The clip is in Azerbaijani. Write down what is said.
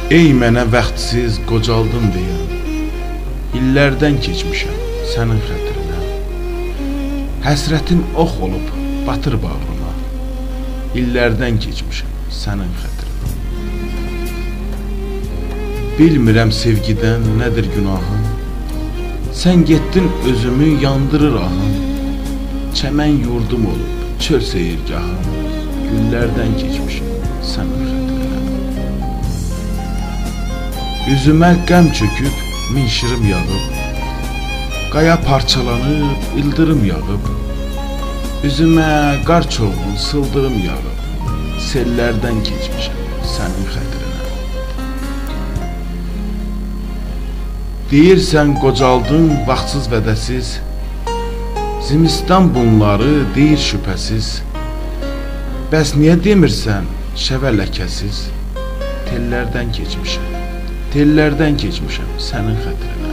Ey mənə bəxtsiz qocaldın deyən, illərdən keçmişəm sənin xətrinə. Həsrətin ox olub batır bağrıma, illərdən keçmişəm sənin xətrinə. Bilmirəm sevgidən nədir günahım, sən getdin özümü yandırır ahım. Çəmən yurdum olub çöl seyirgahım, günlərdən keçmişəm sənin xətrinə. Üzümə qəm çöküb min şırım yağıb, qaya parçalanıb ildırım yağıb. Üzümə qar çoğun sıldırım yağıb, sellərdən keçmişəm sənin xətrinə. Deyirsən qocaldın vaxtsız vədəsiz, zimistan bunları deyir şübhəsiz. Bəs niyə demirsən şəvə ləkəsiz, tellərdən keçmişəm. Tellərdən keçmişəm sənin xətrinə.